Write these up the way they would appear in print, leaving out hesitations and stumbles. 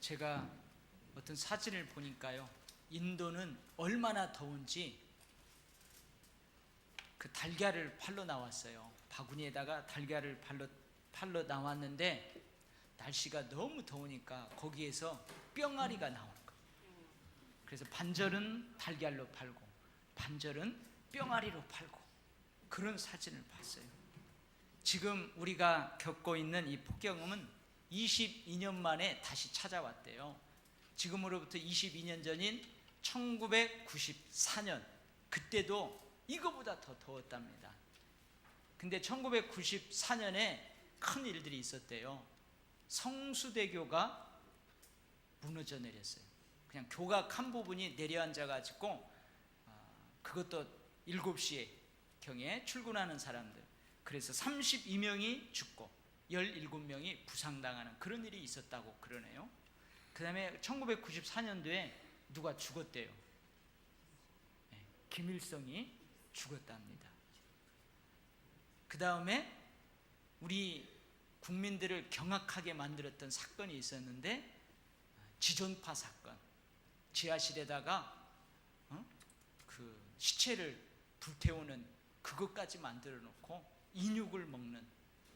제가 어떤 사진을 보니까요, 인도는 얼마나 더운지 그 달걀을 팔러 나왔어요. 바구니에다가 달걀을 팔러 나왔는데 날씨가 너무 더우니까 거기에서 뿅아리가 나오는 거예요. 그래서 반절은 달걀로 팔고 반절은 뿅아리로 팔고 그런 사진을 봤어요. 지금 우리가 겪고 있는 이 폭염은 22년 만에 다시 찾아왔대요. 지금으로부터 22년 전인 1994년, 그때도 이거보다 더 더웠답니다. 근데 1994년에 큰 일들이 있었대요. 성수대교가 무너져 내렸어요. 그냥 교각 한 부분이 내려앉아 가지고 그것도 7시에 경에 출근하는 사람들, 그래서 32명이 죽고 17명이 부상당하는 그런 일이 있었다고 그러네요. 그 다음에 1994년도에 누가 죽었대요. 김일성이 죽었답니다. 그 다음에 우리 국민들을 경악하게 만들었던 사건이 있었는데, 지존파 사건. 지하실에다가 그 시체를 불태우는 그것까지 만들어 놓고 인육을 먹는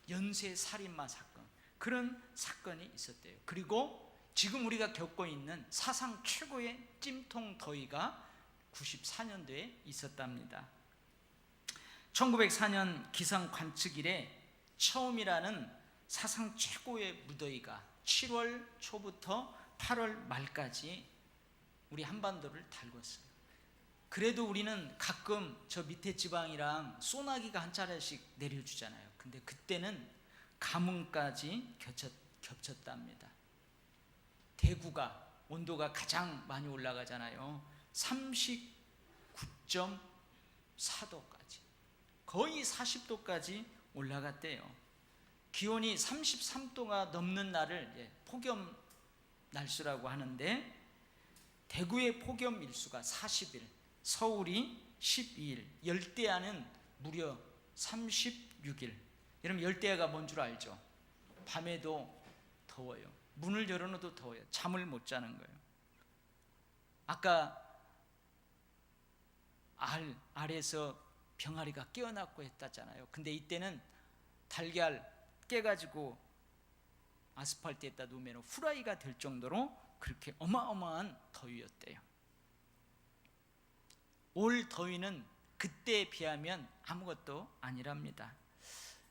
연쇄 살인마 사건, 그런 사건이 있었대요. 그리고 지금 우리가 겪고 있는 사상 최고의 찜통 더위가 94년도에 있었답니다. 1904년 기상 관측 이래 처음이라는 사상 최고의 무더위가 7월 초부터 8월 말까지 우리 한반도를 달궜어요. 그래도 우리는 가끔 저 밑에 지방이랑 소나기가 한 차례씩 내려주잖아요. 근데 그때는 가뭄까지 겹쳤답니다. 대구가 온도가 가장 많이 올라가잖아요. 39.4도까지, 거의 40도까지 올라갔대요. 기온이 33도가 넘는 날을 폭염 날수라고 하는데, 대구의 폭염 일수가 40일, 서울이 12일, 열대야는 무려 36일. 여러분, 열대야가 뭔 줄 알죠? 밤에도 더워요. 문을 열어놓어도 더워요. 잠을 못 자는 거예요. 아까 알에서 병아리가 깨어났고 했다잖아요. 근데 이때는 달걀 깨가지고 아스팔트에다 놓으면 후라이가 될 정도로 그렇게 어마어마한 더위였대요. 올 더위는 그때에 비하면 아무것도 아니랍니다.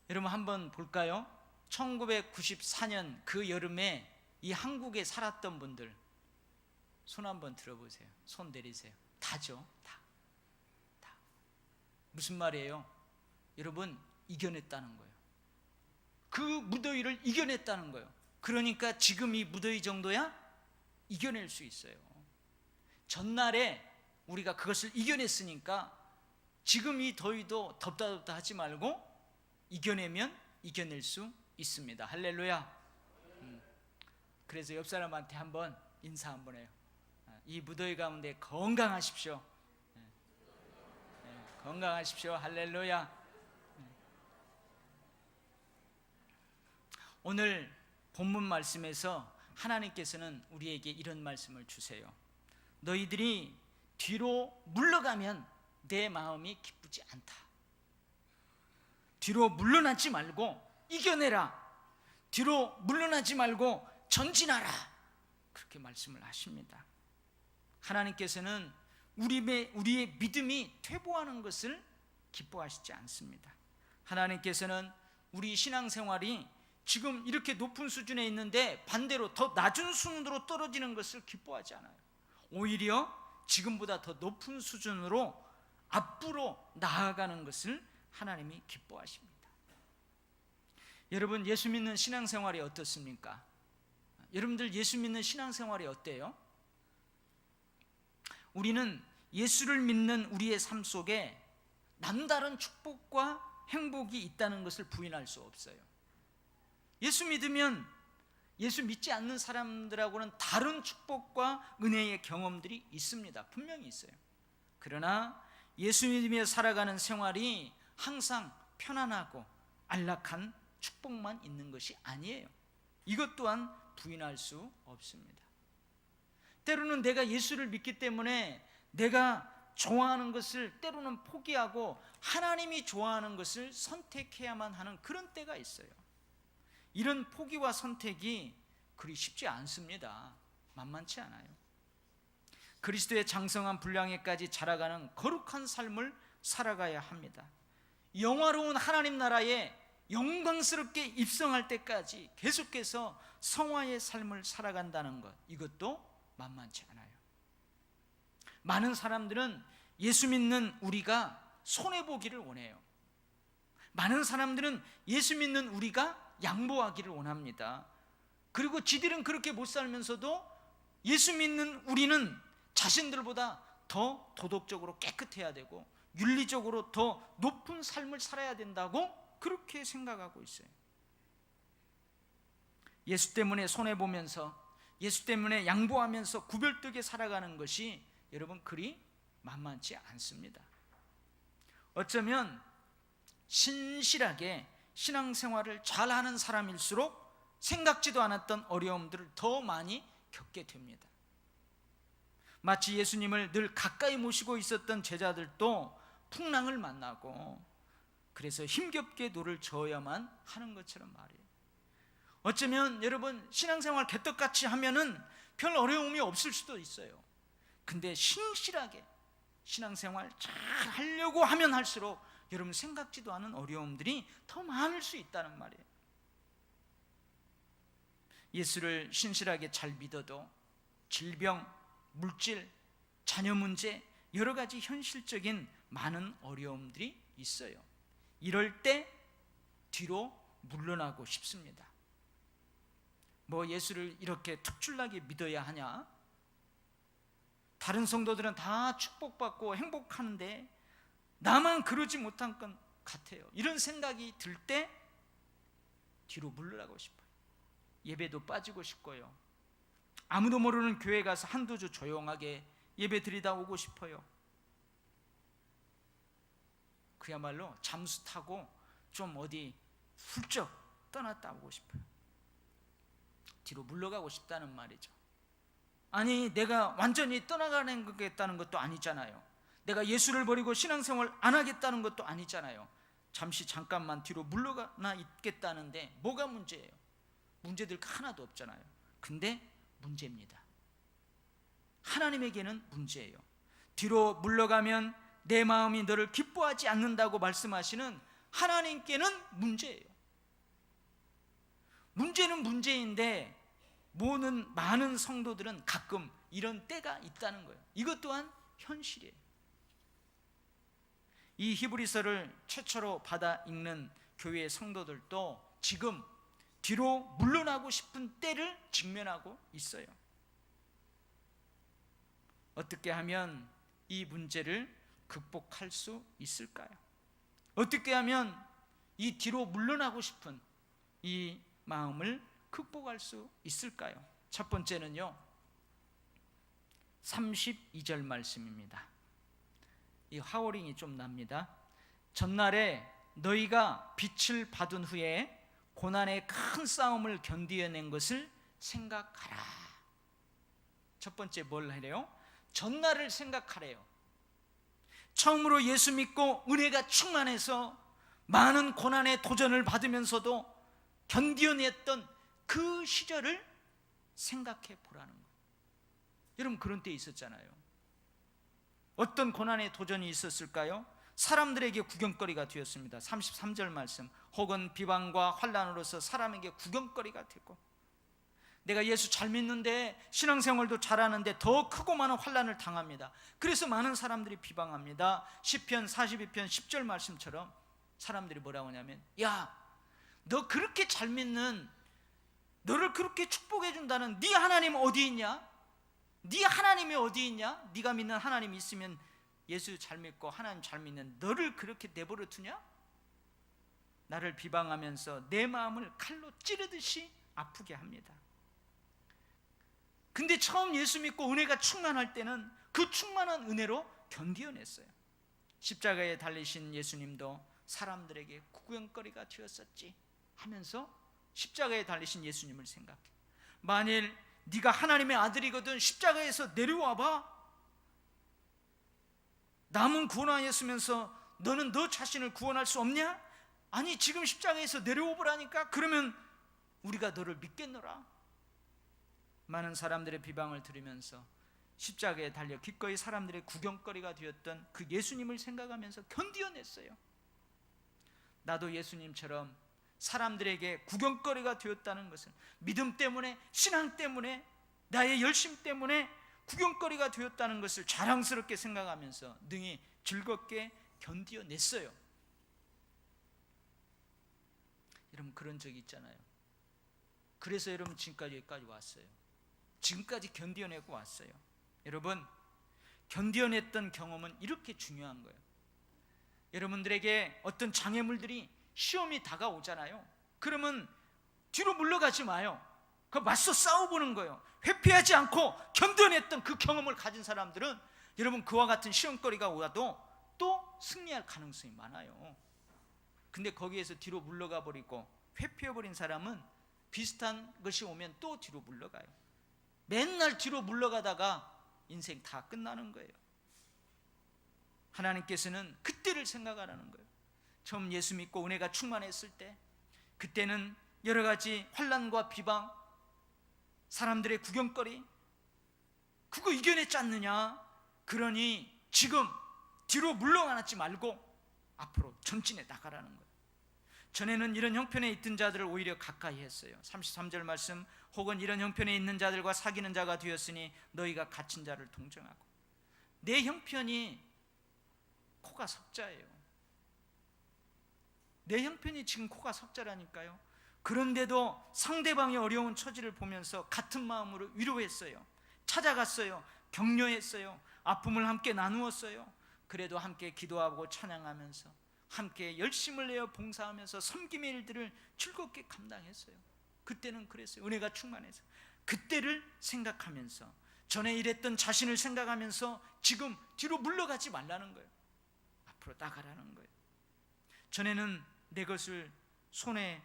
여러분, 한번 볼까요? 1994년 그 여름에 이 한국에 살았던 분들 손 한번 들어보세요. 손 내리세요. 다죠? 다. 무슨 말이에요? 여러분, 이겨냈다는 거예요. 그 무더위를 이겨냈다는 거예요. 그러니까 지금 이 무더위 정도야 이겨낼 수 있어요. 전날에 우리가 그것을 이겨냈으니까 지금 이 더위도 덥다 하지 말고 이겨내면 이겨낼 수 있습니다. 할렐루야. 그래서 옆 사람한테 한번 인사 한번 해요. 이 무더위 가운데 건강하십시오. 건강하십시오. 할렐루야. 오늘 본문 말씀에서 하나님께서는 우리에게 이런 말씀을 주세요. 너희들이 뒤로 물러가면 내 마음이 기쁘지 않다. 뒤로 물러나지 말고 이겨내라. 뒤로 물러나지 말고 전진하라. 그렇게 말씀을 하십니다. 하나님께서는 우리의 믿음이 퇴보하는 것을 기뻐하시지 않습니다. 하나님께서는 우리 신앙생활이 지금 이렇게 높은 수준에 있는데 반대로 더 낮은 수준으로 떨어지는 것을 기뻐하지 않아요. 오히려 지금보다 더 높은 수준으로 앞으로 나아가는 것을 하나님이 기뻐하십니다. 여러분, 예수 믿는 신앙생활이 어떻습니까? 여러분들 예수 믿는 신앙생활이 어때요? 우리는 예수를 믿는 우리의 삶 속에 남다른 축복과 행복이 있다는 것을 부인할 수 없어요. 예수 믿으면 예수 믿지 않는 사람들하고는 다른 축복과 은혜의 경험들이 있습니다. 분명히 있어요. 그러나 예수 믿으며 살아가는 생활이 항상 편안하고 안락한 축복만 있는 것이 아니에요. 이것 또한 부인할 수 없습니다. 때로는 내가 예수를 믿기 때문에 내가 좋아하는 것을 때로는 포기하고 하나님이 좋아하는 것을 선택해야만 하는 그런 때가 있어요. 이런 포기와 선택이 그리 쉽지 않습니다. 만만치 않아요. 그리스도의 장성한 분량에까지 자라가는 거룩한 삶을 살아가야 합니다. 영화로운 하나님 나라에 영광스럽게 입성할 때까지 계속해서 성화의 삶을 살아간다는 것, 이것도 만만치 않아요. 많은 사람들은 예수 믿는 우리가 손해보기를 원해요. 많은 사람들은 예수 믿는 우리가 양보하기를 원합니다. 그리고 지들은 그렇게 못 살면서도 예수 믿는 우리는 자신들보다 더 도덕적으로 깨끗해야 되고 윤리적으로 더 높은 삶을 살아야 된다고 그렇게 생각하고 있어요. 예수 때문에 손해보면서, 예수 때문에 양보하면서 구별되게 살아가는 것이 여러분 그리 만만치 않습니다. 어쩌면 신실하게 신앙생활을 잘하는 사람일수록 생각지도 않았던 어려움들을 더 많이 겪게 됩니다. 마치 예수님을 늘 가까이 모시고 있었던 제자들도 풍랑을 만나고 그래서 힘겹게 노를 저어야만 하는 것처럼 말이에요. 어쩌면 여러분 신앙생활 개떡같이 하면은 별 어려움이 없을 수도 있어요. 근데 신실하게 신앙생활 잘 하려고 하면 할수록 여러분 생각지도 않은 어려움들이 더 많을 수 있다는 말이에요. 예수를 신실하게 잘 믿어도 질병, 물질, 자녀 문제, 여러 가지 현실적인 많은 어려움들이 있어요. 이럴 때 뒤로 물러나고 싶습니다. 뭐 예수를 이렇게 특출나게 믿어야 하냐? 다른 성도들은 다 축복받고 행복하는데 나만 그러지 못한 것 같아요. 이런 생각이 들 때 뒤로 물러나고 싶어요. 예배도 빠지고 싶고요. 아무도 모르는 교회 가서 한두 주 조용하게 예배 드리다 오고 싶어요. 그야말로 잠수 타고 좀 어디 훌쩍 떠났다 오고 싶어요. 뒤로 물러가고 싶다는 말이죠. 아니 내가 완전히 떠나가겠다는 것도 아니잖아요. 내가 예수를 버리고 신앙생활 안 하겠다는 것도 아니잖아요. 잠깐만 뒤로 물러나 있겠다는데 뭐가 문제예요? 문제들 하나도 없잖아요. 근데 문제입니다. 하나님에게는 문제예요. 뒤로 물러가면 내 마음이 너를 기뻐하지 않는다고 말씀하시는 하나님께는 문제예요. 문제는 문제인데 많은 성도들은 가끔 이런 때가 있다는 거예요. 이것 또한 현실이에요. 이 히브리서를 최초로 받아 읽는 교회의 성도들도 지금 뒤로 물러나고 싶은 때를 직면하고 있어요. 어떻게 하면 이 문제를 극복할 수 있을까요? 어떻게 하면 이 뒤로 물러나고 싶은 이 마음을 극복할 수 있을까요? 첫 번째는요, 32절 말씀입니다. 이 하워링이 좀 납니다. 전날에 너희가 빛을 받은 후에 고난의 큰 싸움을 견디어낸 것을 생각하라. 첫 번째 뭘 하래요? 전날을 생각하래요. 처음으로 예수 믿고 은혜가 충만해서 많은 고난의 도전을 받으면서도 견디어냈던 그 시절을 생각해 보라는 거예요. 여러분 그런 때 있었잖아요. 어떤 고난의 도전이 있었을까요? 사람들에게 구경거리가 되었습니다. 33절 말씀, 혹은 비방과 환난으로서 사람에게 구경거리가 되고, 내가 예수 잘 믿는데 신앙생활도 잘하는데 더 크고 많은 환난을 당합니다. 그래서 많은 사람들이 비방합니다. 시편 42편 10절 말씀처럼 사람들이 뭐라고 하냐면, 야, 너 그렇게 잘 믿는, 너를 그렇게 축복해 준다는 네 하나님 어디 있냐? 네 하나님이 어디 있냐? 네가 믿는 하나님이 있으면 예수 잘 믿고 하나님 잘 믿는 너를 그렇게 내버려 두냐? 나를 비방하면서 내 마음을 칼로 찌르듯이 아프게 합니다. 근데 처음 예수 믿고 은혜가 충만할 때는 그 충만한 은혜로 견디어냈어요. 십자가에 달리신 예수님도 사람들에게 구경거리가 되었었지 하면서 십자가에 달리신 예수님을 생각해. 만일 네가 하나님의 아들이거든 십자가에서 내려와봐. 남은 구원하였으면서 너는 너 자신을 구원할 수 없냐? 아니 지금 십자가에서 내려오보라니까. 그러면 우리가 너를 믿겠노라. 많은 사람들의 비방을 들으면서 십자가에 달려 기꺼이 사람들의 구경거리가 되었던 그 예수님을 생각하면서 견디어냈어요. 나도 예수님처럼 사람들에게 구경거리가 되었다는 것은 믿음 때문에, 신앙 때문에, 나의 열심 때문에 구경거리가 되었다는 것을 자랑스럽게 생각하면서 능히 즐겁게 견디어냈어요. 여러분 그런 적이 있잖아요. 그래서 여러분 지금까지 여기까지 왔어요. 지금까지 견디어내고 왔어요. 여러분 견디어냈던 경험은 이렇게 중요한 거예요. 여러분들에게 어떤 장애물들이, 시험이 다가오잖아요. 그러면 뒤로 물러가지 마요. 그 맞서 싸워보는 거예요. 회피하지 않고 견뎌냈던 그 경험을 가진 사람들은 여러분 그와 같은 시험거리가 와도 또 승리할 가능성이 많아요. 근데 거기에서 뒤로 물러가 버리고 회피해버린 사람은 비슷한 것이 오면 또 뒤로 물러가요. 맨날 뒤로 물러가다가 인생 다 끝나는 거예요. 하나님께서는 그때를 생각하라는 거예요. 처음 예수 믿고 은혜가 충만했을 때, 그때는 여러 가지 환난과 비방, 사람들의 구경거리, 그거 이겨냈지 않느냐. 그러니 지금 뒤로 물러가지 말고 앞으로 전진해 나가라는 거예요. 전에는 이런 형편에 있던 자들을 오히려 가까이 했어요. 33절 말씀, 혹은 이런 형편에 있는 자들과 사귀는 자가 되었으니 너희가 갇힌 자를 동정하고. 내 형편이 코가 석자예요. 내 형편이 지금 코가 석자라니까요. 그런데도 상대방의 어려운 처지를 보면서 같은 마음으로 위로했어요. 찾아갔어요. 격려했어요. 아픔을 함께 나누었어요. 그래도 함께 기도하고 찬양하면서 함께 열심을 내어 봉사하면서 섬김의 일들을 즐겁게 감당했어요. 그때는 그랬어요. 은혜가 충만해서. 그때를 생각하면서, 전에 일했던 자신을 생각하면서 지금 뒤로 물러가지 말라는 거예요. 앞으로 나가라는 거예요. 전에는 내 것을 손에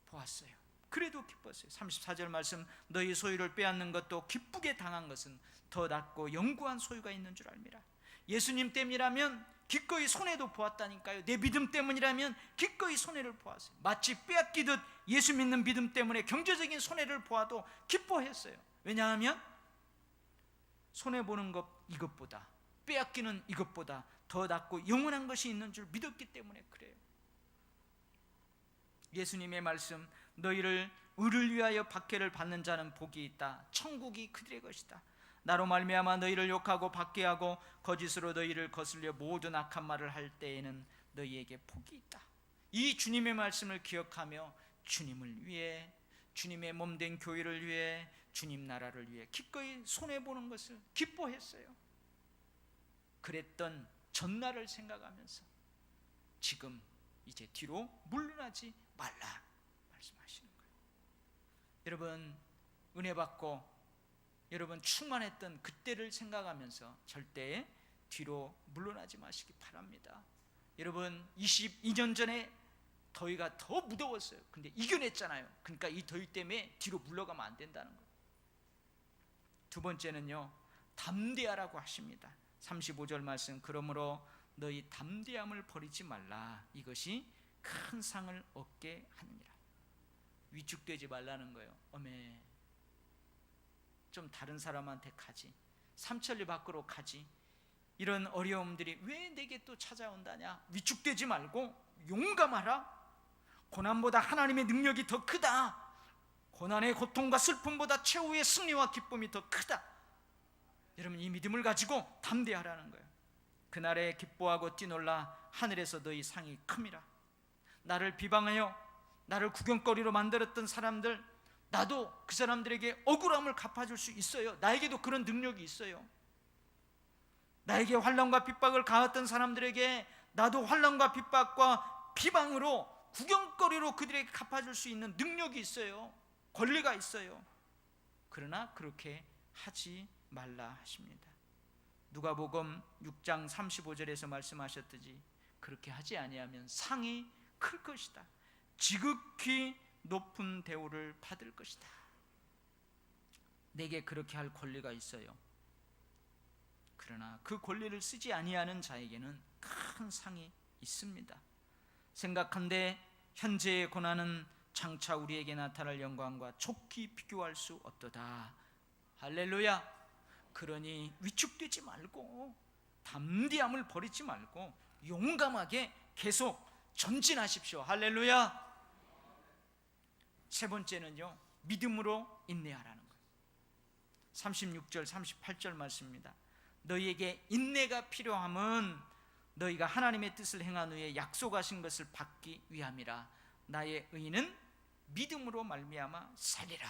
보았어요. 그래도 기뻤어요. 34절 말씀, 너희 소유를 빼앗는 것도 기쁘게 당한 것은 더 낫고 영구한 소유가 있는 줄 알미라. 예수님 때문이라면 기꺼이 손해도 보았다니까요. 내 믿음 때문이라면 기꺼이 손해를 보았어요. 마치 빼앗기듯 예수 믿는 믿음 때문에 경제적인 손해를 보아도 기뻐했어요. 왜냐하면 손해보는 것 이것보다, 빼앗기는 이것보다 더 낫고 영원한 것이 있는 줄 믿었기 때문에 그래요. 예수님의 말씀, 너희를 의를 위하여 박해를 받는 자는 복이 있다. 천국이 그들의 것이다. 나로 말미암아 너희를 욕하고 박해하고 거짓으로 너희를 거슬려 모든 악한 말을 할 때에는 너희에게 복이 있다. 이 주님의 말씀을 기억하며 주님을 위해, 주님의 몸된 교회를 위해, 주님 나라를 위해 기꺼이 손해보는 것을 기뻐했어요. 그랬던 전날을 생각하면서 지금 이제 뒤로 물러나지 말라 말씀하시는 거예요. 여러분 은혜 받고 여러분 충만했던 그때를 생각하면서 절대 뒤로 물러나지 마시기 바랍니다. 여러분 22년 전에 더위가 더 무더웠어요. 근데 이겨냈잖아요. 그러니까 이 더위 때문에 뒤로 물러가면 안 된다는 거예요. 두 번째는요, 담대하라고 하십니다. 35절 말씀, 그러므로 너희 담대함을 버리지 말라. 이것이 큰 상을 얻게 하느니라. 위축되지 말라는 거예요. 어메, 좀 다른 사람한테 가지, 삼천리 밖으로 가지, 이런 어려움들이 왜 내게 또 찾아온다냐. 위축되지 말고 용감하라. 고난보다 하나님의 능력이 더 크다. 고난의 고통과 슬픔보다 최후의 승리와 기쁨이 더 크다. 여러분 이 믿음을 가지고 담대하라는 거예요. 그날에 기뻐하고 뛰놀라. 하늘에서 너희 상이 큼이라. 나를 비방하여 나를 구경거리로 만들었던 사람들, 나도 그 사람들에게 억울함을 갚아줄 수 있어요. 나에게도 그런 능력이 있어요. 나에게 환난과 핍박을 가했던 사람들에게 나도 환난과 핍박과 비방으로, 구경거리로 그들에게 갚아줄 수 있는 능력이 있어요. 권리가 있어요. 그러나 그렇게 하지 말라 하십니다. 누가복음 6장 35절에서 말씀하셨듯이 그렇게 하지 아니하면 상이 클 것이다. 지극히 높은 대우를 받을 것이다. 내게 그렇게 할 권리가 있어요. 그러나 그 권리를 쓰지 아니하는 자에게는 큰 상이 있습니다. 생각한데 현재의 고난은 장차 우리에게 나타날 영광과 족히 비교할 수 없도다. 할렐루야. 그러니 위축되지 말고 담대함을 버리지 말고 용감하게 계속 전진하십시오. 할렐루야. 세 번째는요, 믿음으로 인내하라는 거예요. 36절 38절 말씀입니다. 너희에게 인내가 필요함은 너희가 하나님의 뜻을 행한 후에 약속하신 것을 받기 위함이라. 나의 의인은 믿음으로 말미암아 살리라.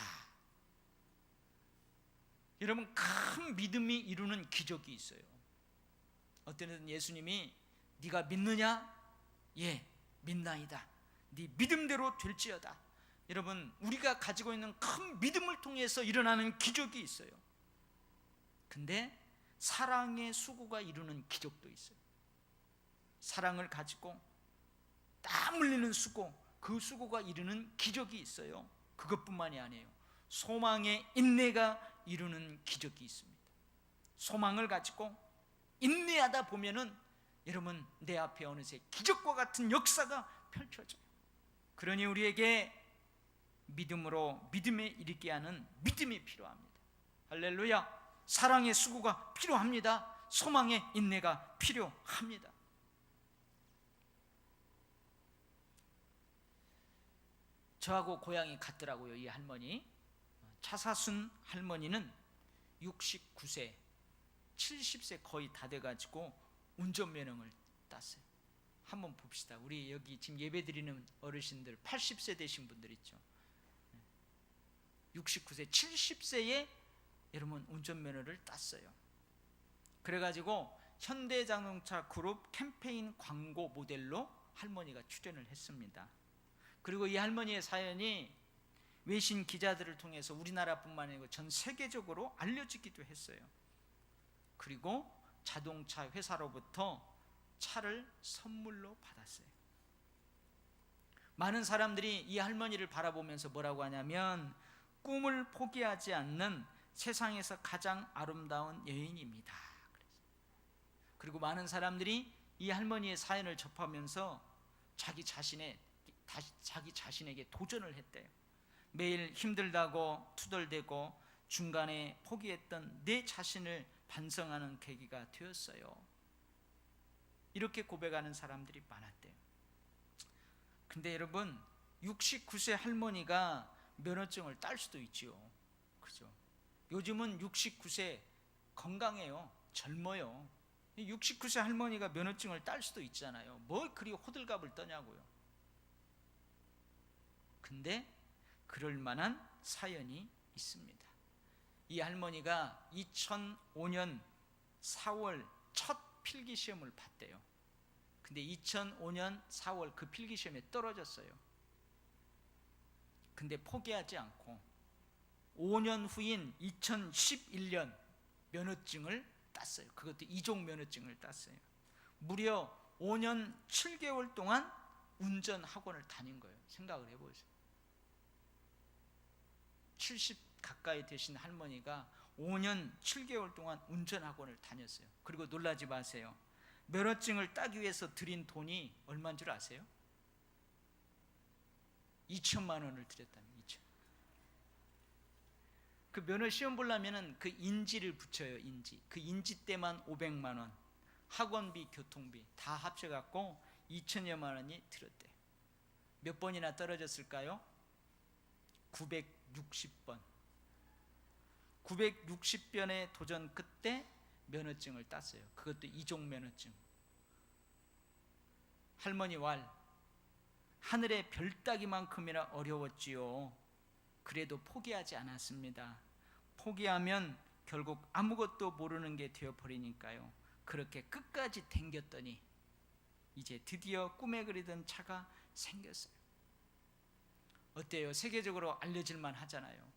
여러분, 큰 믿음이 이루는 기적이 있어요. 어떤 예수님이 네가 믿느냐? 예, 믿나이다. 네 믿음대로 될지어다. 여러분, 우리가 가지고 있는 큰 믿음을 통해서 일어나는 기적이 있어요. 근데 사랑의 수고가 이루는 기적도 있어요. 사랑을 가지고 땀 흘리는 수고, 그 수고가 이루는 기적이 있어요. 그것뿐만이 아니에요. 소망의 인내가 이루는 기적이 있습니다. 소망을 가지고 인내하다 보면은 여러분, 내 앞에 어느새 기적과 같은 역사가 펼쳐져요. 그러니 우리에게 믿음으로 믿음에 이르게 하는 믿음이 필요합니다. 할렐루야. 사랑의 수고가 필요합니다. 소망의 인내가 필요합니다. 저하고 고향이 같더라고요. 이 할머니, 차사순 할머니는 69세, 70세 거의 다 돼가지고 운전면허를 땄어요. 한번 봅시다. 우리 여기 지금 예배드리는 어르신들 80세 되신 분들 있죠. 69세, 70세에 여러분 운전면허를 땄어요. 그래가지고 현대자동차 그룹 캠페인 광고 모델로 할머니가 출연을 했습니다. 그리고 이 할머니의 사연이 외신 기자들을 통해서 우리나라뿐만 아니고 전 세계적으로 알려지기도 했어요. 그리고 자동차 회사로부터 차를 선물로 받았어요. 많은 사람들이 이 할머니를 바라보면서 뭐라고 하냐면 꿈을 포기하지 않는 세상에서 가장 아름다운 여인입니다. 그리고 많은 사람들이 이 할머니의 사연을 접하면서 자기 자신에게 도전을 했대요. 매일 힘들다고 투덜대고 중간에 포기했던 내 자신을 반성하는 계기가 되었어요. 이렇게 고백하는 사람들이 많았대요. 근데 여러분, 69세 할머니가 면허증을 딸 수도 있지요. 그죠? 요즘은 69세 건강해요. 젊어요. 69세 할머니가 면허증을 딸 수도 있잖아요. 뭘 그리 호들갑을 떠냐고요. 근데 그럴 만한 사연이 있습니다. 이 할머니가 2005년 4월 첫 필기시험을 봤대요. 근데 2005년 4월 그 필기시험에 떨어졌어요. 근데 포기하지 않고 5년 후인 2011년 면허증을 땄어요. 그것도 2종 면허증을 땄어요. 무려 5년 7개월 동안 운전학원을 다닌 거예요. 생각을 해보세요. 70 가까이 되신 할머니가 5년 7개월 동안 운전학원을 다녔어요. 그리고 놀라지 마세요. 면허증을 따기 위해서 들인 돈이 얼마인 줄 아세요? 2천만 원을 들였답니다. 2천. 그 면허 시험 보려면은 그 인지를 붙여요. 인지. 그 인지 때만 500만 원, 학원비, 교통비 다 합쳐갖고 2천여만 원이 들었대요. 몇 번이나 떨어졌을까요? 960번. 960번의 도전 끝에 면허증을 땄어요. 그것도 2종 면허증. 할머니 왈, 하늘의 별 따기만큼이나 어려웠지요. 그래도 포기하지 않았습니다. 포기하면 결국 아무것도 모르는 게 되어버리니까요. 그렇게 끝까지 댕겼더니 이제 드디어 꿈에 그리던 차가 생겼어요. 어때요? 세계적으로 알려질만 하잖아요.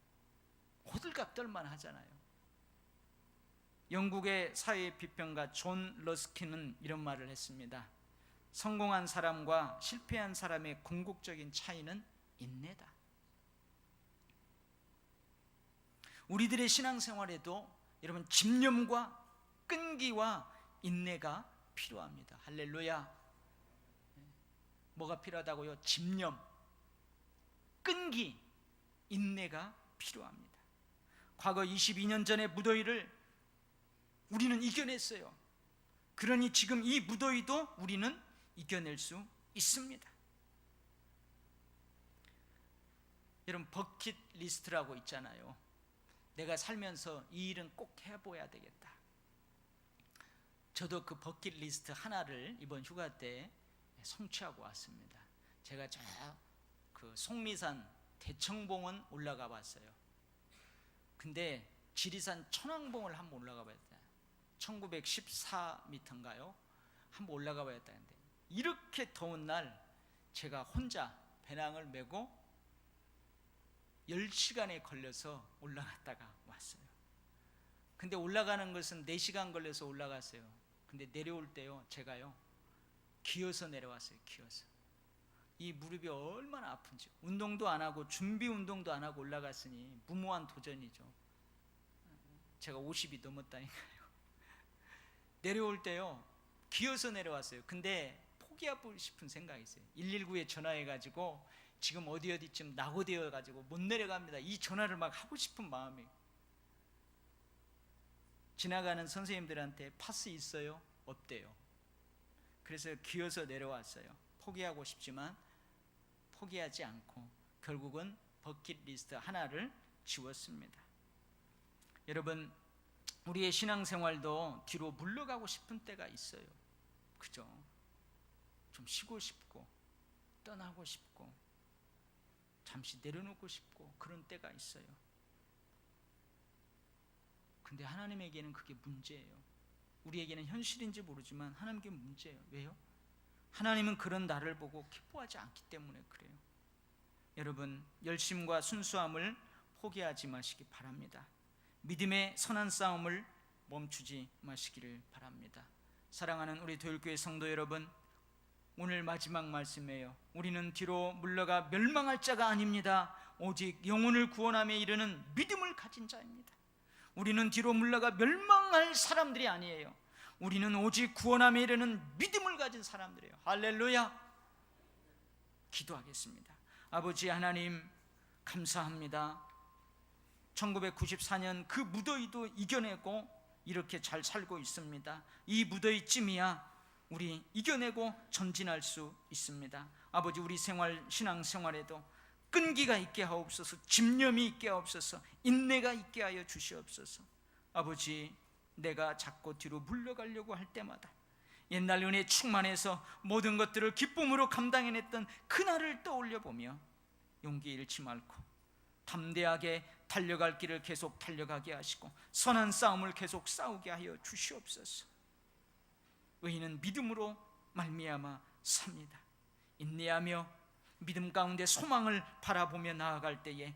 호들갑 떨만 하잖아요. 영국의 사회 비평가 존 러스킨은 이런 말을 했습니다. 성공한 사람과 실패한 사람의 궁극적인 차이는 인내다. 우리들의 신앙생활에도 여러분 집념과 끈기와 인내가 필요합니다. 할렐루야. 뭐가 필요하다고요? 집념, 끈기, 인내가 필요합니다. 과거 22년 전의 무더위를 우리는 이겨냈어요. 그러니 지금 이 무더위도 우리는 이겨낼 수 있습니다. 여러분 버킷리스트라고 있잖아요. 내가 살면서 이 일은 꼭 해봐야 되겠다. 저도 그 버킷리스트 하나를 이번 휴가 때 성취하고 왔습니다. 제가 그 속리산 대청봉은 올라가 봤어요. 근데 지리산 천왕봉을 한번 올라가 봤다. 1914m인가요? 한번 올라가 봐야 했다는데 이렇게 더운 날 제가 혼자 배낭을 메고 10시간에 걸려서 올라갔다가 왔어요. 근데 올라가는 것은 4시간 걸려서 올라갔어요. 근데 내려올 때요, 제가요 기어서 내려왔어요. 기어서. 이 무릎이 얼마나 아픈지. 운동도 안 하고 준비 운동도 안 하고 올라갔으니 무모한 도전이죠. 제가 50이 넘었다니까요. 내려올 때요 기어서 내려왔어요. 근데 포기하고 싶은 생각이 있어요. 119에 전화해가지고 지금 어디쯤 낙오되어가지고 못 내려갑니다. 이 전화를 막 하고 싶은 마음이. 지나가는 선생님들한테 파스 있어요? 없대요. 그래서 기어서 내려왔어요. 포기하고 싶지만 포기하지 않고 결국은 버킷리스트 하나를 지웠습니다. 여러분 우리의 신앙생활도 뒤로 물러가고 싶은 때가 있어요. 그죠? 좀 쉬고 싶고 떠나고 싶고 잠시 내려놓고 싶고 그런 때가 있어요. 근데 하나님에게는 그게 문제예요. 우리에게는 현실인지 모르지만 하나님께 문제예요. 왜요? 하나님은 그런 나를 보고 기뻐하지 않기 때문에 그래요. 여러분 열심과 순수함을 포기하지 마시기 바랍니다. 믿음의 선한 싸움을 멈추지 마시기를 바랍니다. 사랑하는 우리 도율교회 성도 여러분, 오늘 마지막 말씀이에요. 우리는 뒤로 물러가 멸망할 자가 아닙니다. 오직 영혼을 구원함에 이르는 믿음을 가진 자입니다. 우리는 뒤로 물러가 멸망할 사람들이 아니에요. 우리는 오직 구원함에 이르는 믿음을 가진 사람들이에요. 할렐루야. 기도하겠습니다. 아버지 하나님 감사합니다. 1994년 그 무더위도 이겨내고 이렇게 잘 살고 있습니다. 이 무더위쯤이야 우리 이겨내고 전진할 수 있습니다. 아버지 우리 신앙생활에도 끈기가 있게 하옵소서, 집념이 있게 하옵소서, 인내가 있게 하여 주시옵소서. 아버지 내가 자꾸 뒤로 물러가려고 할 때마다 옛날 은혜 충만해서 모든 것들을 기쁨으로 감당해냈던 그날을 떠올려 보며 용기 잃지 말고 담대하게 달려갈 길을 계속 달려가게 하시고 선한 싸움을 계속 싸우게 하여 주시옵소서. 의인은 믿음으로 말미암아 삽니다. 인내하며 믿음 가운데 소망을 바라보며 나아갈 때에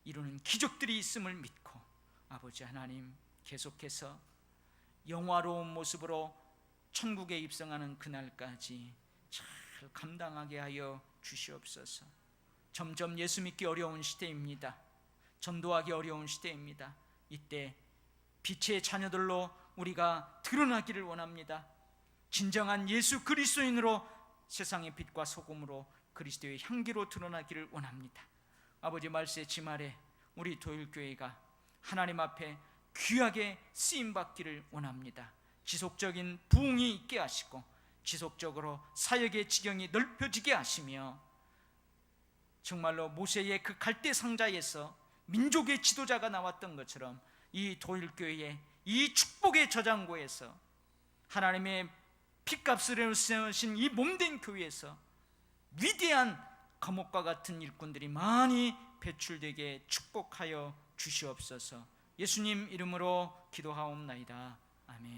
이루는 기적들이 있음을 믿고 아버지 하나님 계속해서 영화로운 모습으로 천국에 입성하는 그날까지 잘 감당하게 하여 주시옵소서. 점점 예수 믿기 어려운 시대입니다. 전도하기 어려운 시대입니다. 이때 빛의 자녀들로 우리가 드러나기를 원합니다. 진정한 예수 그리스도인으로 세상의 빛과 소금으로 그리스도의 향기로 드러나기를 원합니다. 아버지 말씀의 지말에 우리 도율교회가 하나님 앞에 귀하게 쓰임받기를 원합니다. 지속적인 부흥이 있게 하시고 지속적으로 사역의 지경이 넓혀지게 하시며 정말로 모세의 그 갈대 상자에서 민족의 지도자가 나왔던 것처럼 이 도율교회의 이 축복의 저장고에서 하나님의 핏값을 세우신 이 몸된 교회에서 위대한 감옥과 같은 일꾼들이 많이 배출되게 축복하여 주시옵소서. 예수님 이름으로 기도하옵나이다. 아멘.